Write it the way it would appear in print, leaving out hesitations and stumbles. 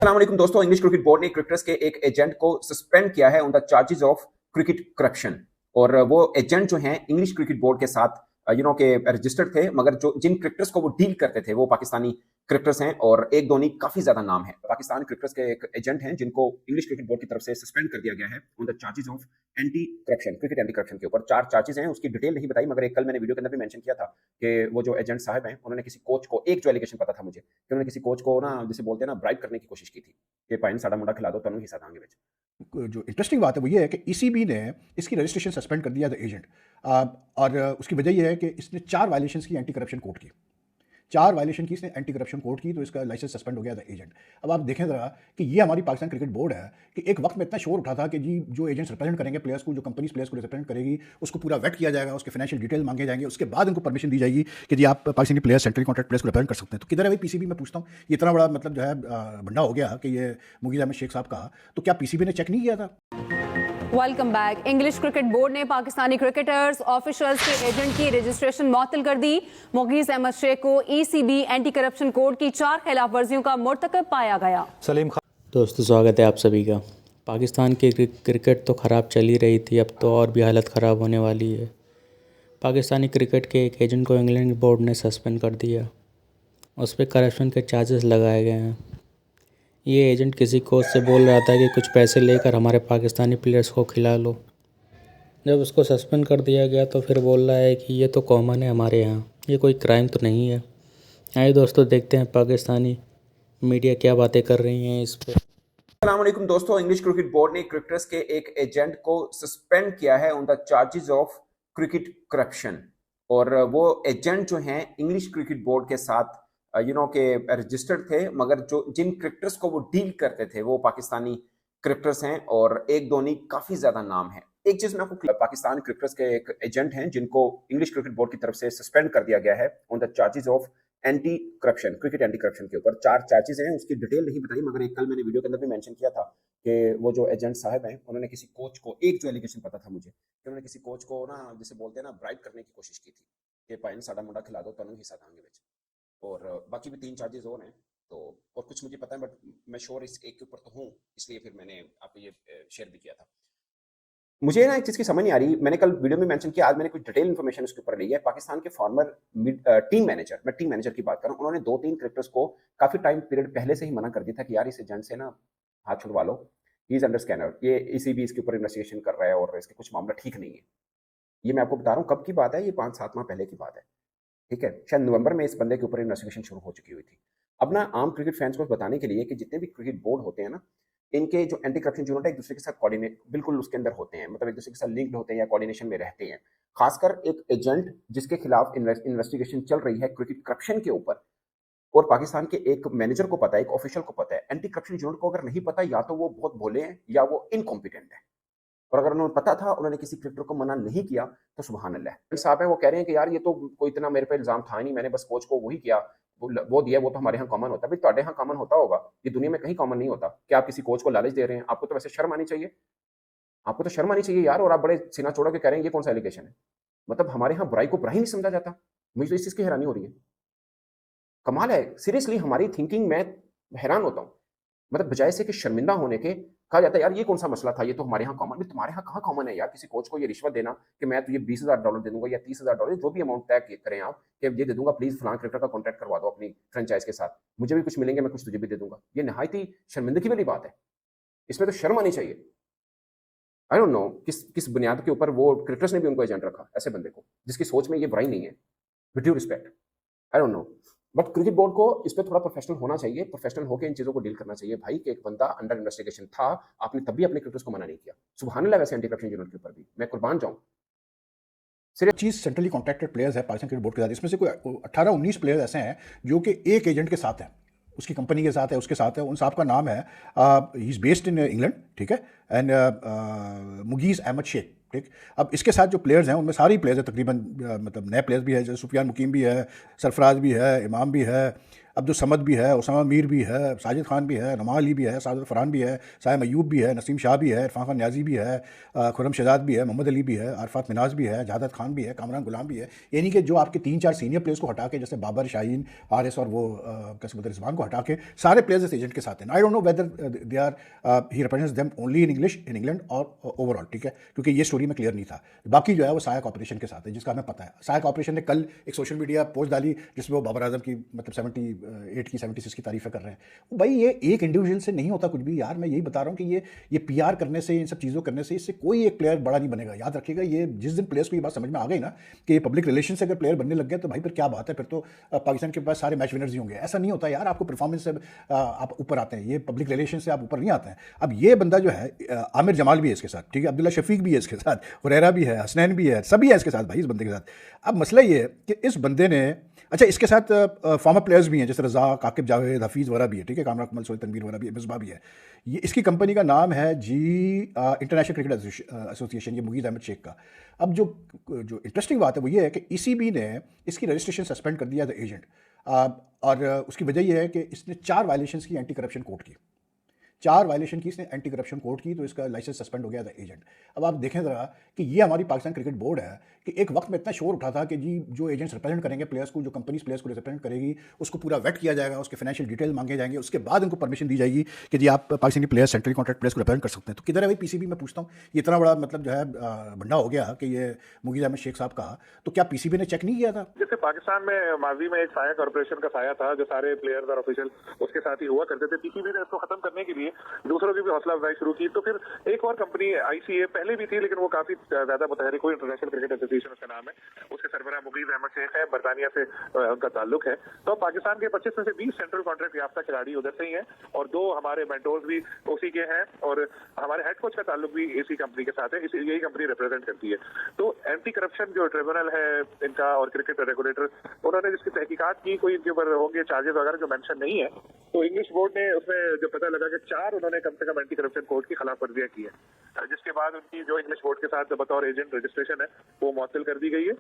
अस्सलाम वालेकुम दोस्तों, इंग्लिश क्रिकेट बोर्ड ने क्रिकेटर्स के एक एजेंट को सस्पेंड किया है on the charges of cricket corruption. और वो एजेंट जो हैं इंग्लिश क्रिकेट बोर्ड के साथ के रजिस्टर्ड थे, मगर जो जिन क्रिकेटर्स को वो डील करते थे वो पाकिस्तानी क्रिकेटर्स हैं और एक दो नहीं काफी ज्यादा नाम है। पाकिस्तान क्रिकेटर्स के एक एजेंट हैं जिनको इंग्लिश क्रिकेट बोर्ड की तरफ से सस्पेंड कर दिया गया है on the charges of anti corruption, cricket anti corruption के ऊपर 4 चार्जेस हैं। उसकी डिटेल नहीं बताई, मगर एक कल मैंने वीडियो के अंदर भी मेंशन किया था कि वो जो एजेंट साहब हैं उन्होंने किसी कोच को, एक जो एलिगेशन पता था मुझे कि उन्होंने किसी कोच को ना, जिसे बोलते हैं ना, ब्राइब करने की कोशिश की थी कि पाइन साडा मुंडा खिला दो, तनु हिस्सा दांगे विच। जो इंटरेस्टिंग बात है वो ये है कि ईसीबी ने इसकी रजिस्ट्रेशन सस्पेंड कर दिया द एजेंट। और उसकी वजह ये है कि इसने 4 वायलेशंस की एंटी करप्शन कोड की, 4 वायलेशन की इसने एंटी करप्शन कोड की, तो इसका लाइसेंस सस्पेंड हो गया द एजेंट। अब आप देखें ज़रा कि ये हमारी पाकिस्तान क्रिकेट बोर्ड है कि एक वक्त में इतना शोर उठा था कि जी जो एजेंट्स रिप्रेजेंट करेंगे प्लेयर्स को, जो कंपनीज प्लेयर्स को रिप्रेजेंट करेगी, उसको पूरा वेट किया जाएगा, उसके फाइनेंशियल डिटेल मांगे जाएंगे, उसके बाद उनको परमिशन दी जाएगी कि जी आप Pakistani players, central contract players को रिप्रेजेंट कर सकते हैं। तो किधर है भाई पीसीबी? मैं पूछता हूँ, ये इतना बड़ा मतलब जो है बंडा हो गया कि ये मुगीज अहमद शेख साहब का, तो क्या पीसीबी ने चेक नहीं किया था? Welcome back. English cricket board ने पाकिस्तानी क्रिकेटर्स, ऑफिशियल्स के एजेंट की रजिस्ट्रेशन मुअत्तल कर दी। मुगीज अहमद शेख को ईसीबी एंटी करप्शन कोड की 4 खिलाफ वर्जियों का मुर्तकब पाया गया। सलीम खान दोस्तों, स्वागत है आप सभी का। पाकिस्तान की क्रिकेट तो ख़राब चल ही रही थी, अब तो और भी हालत ख़राब होने वाली है। पाकिस्तानी क्रिकेट के एक एजेंट को इंग्लैंड बोर्ड ने सस्पेंड कर दिया, उस पर करप्शन के चार्जेस लगाए गए हैं। ये एजेंट किसी कोच से बोल रहा था कि कुछ पैसे लेकर हमारे पाकिस्तानी प्लेयर्स को खिला लो। जब उसको सस्पेंड कर दिया गया तो फिर बोल रहा है कि ये तो कॉमन है हमारे यहाँ, ये कोई क्राइम तो नहीं है। आइए दोस्तों, देखते हैं पाकिस्तानी मीडिया क्या बातें कर रही हैं इस पर। अस्सलाम वालेकुम दोस्तों, इंग्लिश क्रिकेट बोर्ड ने क्रिकेटर्स के एक एजेंट को सस्पेंड किया है on the charges of cricket corruption. और वो एजेंट जो हैं इंग्लिश क्रिकेट बोर्ड के साथ के रजिस्टर्ड थे, मगर जो जिन क्रिकेटर्स को वो डील करते थे वो पाकिस्तानी क्रिकेटर्स हैं और एक दो नहीं काफी ज्यादा नाम है। एक चीज मैं आपको, पाकिस्तान क्रिकेटर्स के एक एजेंट हैं जिनको इंग्लिश क्रिकेट बोर्ड की तरफ से सस्पेंड कर दिया गया है on the charges of anti corruption, cricket anti corruption के ऊपर 4 चार्जेस हैं। उसकी डिटेल नहीं बताई, मगर एक कल मैंने वीडियो के अंदर भी मेंशन किया था कि वो जो एजेंट साहब हैं उन्होंने किसी कोच को, एक जो एलिगेशन पता था मुझे कि उन्होंने किसी कोच को ना, जिसे बोलते हैं ना, ब्राइब करने की कोशिश की थी कि पाइन साडा मुंडा खिला दो, तनु हिस्सा दांगे विच। और बाकी भी 3 चार्जेस और हैं, तो और कुछ मुझे पता है, बट मैं श्योर इस एक के ऊपर तो हूँ, इसलिए फिर मैंने आपको ये शेयर भी किया था। मुझे ना एक चीज की समझ नहीं आ रही, मैंने कल वीडियो में मेंशन किया, आज मैंने कुछ डिटेल इन्फॉर्मेशन उसके ऊपर ली है। पाकिस्तान के फॉर्मर टीम मैनेजर, मैं टीम मैनेजर की बात कर रहा हूँ, उन्होंने 2-3 क्रिकेटर्स को काफी टाइम पीरियड पहले से ही मना कर दिया था कि यार इस एजेंट से ना हाथ छुड़वा लो, ही इज अंडर स्कैनर, ये ईसीबी इसके ऊपर इन्वेस्टिगेशन कर रहा है और इसके कुछ मामला ठीक नहीं है। ये मैं आपको बता रहा हूँ कब की बात है, ये 5-7 माह पहले की बात है। ठीक है, शायद नवंबर में इस बंदे के ऊपर इन्वेस्टिगेशन शुरू हो चुकी हुई थी। अब ना आम क्रिकेट फैंस को बताने के लिए कि जितने भी क्रिकेट बोर्ड होते हैं ना, इनके जो एंटी करप्शन यूनिट है एक दूसरे के साथ कोऑर्डिनेट बिल्कुल उसके अंदर होते हैं, मतलब एक दूसरे के साथ लिंक्ड होते हैं या कोऑर्डिनेशन में रहते हैं। खासकर एक एजेंट जिसके खिलाफ इन्वेस्टिगेशन चल रही है क्रिकेट करप्शन के ऊपर, और पाकिस्तान के एक मैनेजर को पता है, एक ऑफिशियल को पता है, एंटी करप्शन यूनिट को अगर नहीं पता, या तो वो बहुत भोले हैं या वो इनकॉम्पिटेंट है। और अगर उन्हें पता था, उन्होंने किसी क्रिकेटर को मना नहीं किया, तो सुभान अल्लाह। साहब है वो कह रहे हैं कि यार ये तो कोई इतना मेरे पे इल्जाम था नहीं, मैंने बस कोच को वही किया, वो दिया, वो तो हमारे यहाँ कॉमन होता है। भाई ਤੁਹਾਡੇ यहाँ कॉमन होता होगा, ये दुनिया में कहीं कॉमन नहीं होता। क्या आप किसी कोच को लालच दे रहे हैं? आपको तो वैसे शर्म आनी चाहिए, आपको तो शर्म आनी चाहिए यार। और आप बड़े सीना चौड़ा के कह रहे हैं ये कौन सा एलिगेशन है? मतलब हमारे यहाँ बुराई को बुराई नहीं समझा जाता। मुझे तो इस चीज की हैरानी हो रही है, कमाल है सीरियसली। हमारी थिंकिंग में हैरान होता हूँ। मतलब बजाय से कि शर्मिंदा होने के कहा जाता है यार ये कौन सा मसला था, ये तो हमारे यहाँ कॉमन। भी तुम्हारे यहाँ कहाँ कॉमन है यार किसी कोच को ये रिश्वत देना कि मैं तुझे $20,000 दे दूंगा या $30,000, जो भी अमाउंट तय करें आप, कि ये दे दूंगा, प्लीज फलां क्रिकेटर का कॉन्ट्रैक्ट करवा दो अपनी फ्रेंचाइज के साथ, मुझे भी कुछ मिलेंगे, मैं कुछ तुझे भी दे दूंगा। ये नहायत ही शर्मिंदगी वाली बात है, इसमें तो शर्म आनी चाहिए। आई डोंट नो किस किस बुनियाद के ऊपर वो क्रिकेटर्स ने भी उनको एजेंट रखा, ऐसे बंदे को जिसकी सोच में ये बुराई नहीं है। With due respect, I don't no, but cricket board को इस पे थोड़ा प्रोफेशनल होना चाहिए, प्रोफेशनल होकर इन चीजों को डील करना चाहिए भाई, कि एक बंदा अंडर इन्वेस्टिगेशन था, आपने तब भी अपने क्रिकेटर्स को मना नहीं किया। सुभान अल्लाह, वैसे एंटी करप्शन यूनिट के ऊपर भी मैं कुर्बान जाऊं। सिर्फ चीज़ सेंट्रली कॉन्ट्रैक्टेड प्लेयर्स है पाकिस्तान क्रिकेट बोर्ड के साथ, इसमें से कोई 18-19 प्लेयर्स ऐसे हैं जो कि एक एजेंट के साथ हैं, उसकी कंपनी के साथ है, उसके साथ है। उन साहब का नाम है, he is based in England, ठीक है, एंड मुगीज़ अहमद शेख, ठीक। अब इसके साथ जो प्लेयर्स हैं उनमें सारे प्लेयर्स हैं तकरीबन, मतलब नए प्लेयर्स भी है, जैसे सुफियान मुकीम भी है, सरफराज भी है, इमाम भी है। अब जो समद भी है, उसामा मीर भी है, साजिद खान भी है, नमा अली भी है, साजिद फरहान भी है, सायम अयूब भी है, नसीम शाह भी है, इरफान खान न्याजी भी है, खुर्रम शहजाद भी है, मोहम्मद अली भी है, अरफात मिनाज भी है, जादत खान भी है, कामरान गुलाम भी है। यानी कि जो आपके 3-4 सीनियर प्लेयर्स को हटा के, जैसे बाबर, शाहीन, हारिस और वो कैसे बोलते रिजवान को हटा के सारे प्लेयर्स इस एजेंट के साथ हैं। I don't know whether they are he represents them only in English in England और ओवरऑल, ठीक है, क्योंकि ये स्टोरी में क्लियर नहीं था। बाकी जो है वो साया कॉर्पोरेशन के साथ है, जिसका हमें पता है। साया कॉर्पोरेशन ने कल एक सोशल मीडिया पोस्ट डाली जिसमें वो बाबर आजम की मतलब 78 की 76 की तारीफें कर रहे हैं। भाई ये एक इंडिविजुअल से नहीं होता कुछ भी यार, मैं यही बता रहा हूँ कि ये पीआर करने से, इन सब चीज़ों करने से इससे कोई एक प्लेयर बड़ा नहीं बनेगा। याद रखिएगा, ये जिस दिन प्लेयर्स को ये बात समझ में आ गई ना कि ये पब्लिक रिलेशन से अगर प्लेयर बनने लग गए तो भाई फिर क्या बात है, फिर तो पाकिस्तान के पास सारे मैच विनर्स ही होंगे। ऐसा नहीं होता यार, आपको परफॉर्मेंस से आप ऊपर आते हैं, ये पब्लिक रिलेशन से आप ऊपर नहीं आते हैं। अब ये बंदा जो है आमिर जमाल भी है इसके साथ, ठीक है, अब्दुल्ला शफीक भी है इसके साथ, हुरैरा भी है, हसनैन भी है, सभी है इसके साथ भाई इस बंदे के साथ। अब मसला ये है कि इस बंदे ने, अच्छा इसके साथ फॉर्मर प्लेयर्स भी हैं जैसे रज़ाक, आकिब जावेद, हफीज़ वगैरह भी है, ठीक है, कामरान कमल, सोहेल तनवीर वगैरह भी है, मिसबा भी है। ये इसकी कंपनी का नाम है इंटरनेशनल क्रिकेट एसोसिएशन, ये मुगीज़ अहमद शेख का। अब जो इंटरेस्टिंग बात है वो ये है कि ईसीबी ने इसकी रजिस्ट्रेशन सस्पेंड कर दिया एज एजेंट, और उसकी वजह यह है कि इसने 4 वायलेशंस की एंटी करप्शन कोड की, 4 वायलेशन की इसने एंटी करप्शन कोड की, तो इसका लाइसेंस सस्पेंड हो गया था एजेंट। अब आप देखें ज़रा कि ये हमारी पाकिस्तान क्रिकेट बोर्ड है कि एक वक्त में इतना शोर उठा था कि जी जो एजेंट्स रिप्रेजेंट करेंगे प्लेयर्स को, जो कंपनीज प्लेयर्स को रिप्रेजेंट करेगी, उसको पूरा वेट किया जाएगा, उसके फाइनेंशियल डिटेल मांगे जाएंगे, उसके बाद उनको परमिशन दी जाएगी कि जी आप Pakistani players, central contract players को रिप्रेजेंट कर सकते हैं। तो किधर है भाई पीसीबी? मैं पूछता हूँ, ये इतना बड़ा मतलब जो है बंडा हो गया कि ये मुगीज़ अहमद शेख साहब का, तो क्या पीसीबी ने चेक नहीं किया था? जैसे पाकिस्तान में माजी में एक साया कॉर्पोरेशन का साया था, जो सारे प्लेयर्स और ऑफिशियल उसके साथ ही हुआ करते थे। पीसीबी ने इसको खत्म करने के लिए दूसरों की भी हौसला अफजाई शुरू की। तो फिर एक और कंपनी आईसीए पहले भी थी, लेकिन वो काफी ज्यादा मुतहरिक हुई, इंटरनेशनल क्रिकेट एसोसिएशन उसका नाम है, उसके सरबराह मुगीज़ अहमद शेख है, बरतानिया से उनका ताल्लुक है। तो पाकिस्तान के 25 में से 20 सेंट्रल कॉन्ट्रैक्ट याफ्ता खिलाड़ी उधर से ही हैं, और 2 हमारे मेंटोर्स भी उसी के हैं, और हमारे हेड कोच का ताल्लुक भी इसी कंपनी के साथ है, यही कंपनी रिप्रेजेंट करती है। तो एंटी करप्शन जो ट्रिब्यूनल है इनका और क्रिकेट रेगुलेटर, उन्होंने जिसकी तहकीकात की, कोई इनके ऊपर होंगे चार्जेस वगैरह जो मेंशन नहीं है, तो इंग्लिश बोर्ड ने उसमें जो पता लगा कि 4 उन्होंने कम से कम एंटी करप्शन कोड की खिलाफ वर्जियां की है, जिसके बाद उनकी जो इंग्लिश बोर्ड के साथ बतौर एजेंट रजिस्ट्रेशन है वो मुअत्तल कर दी गई है।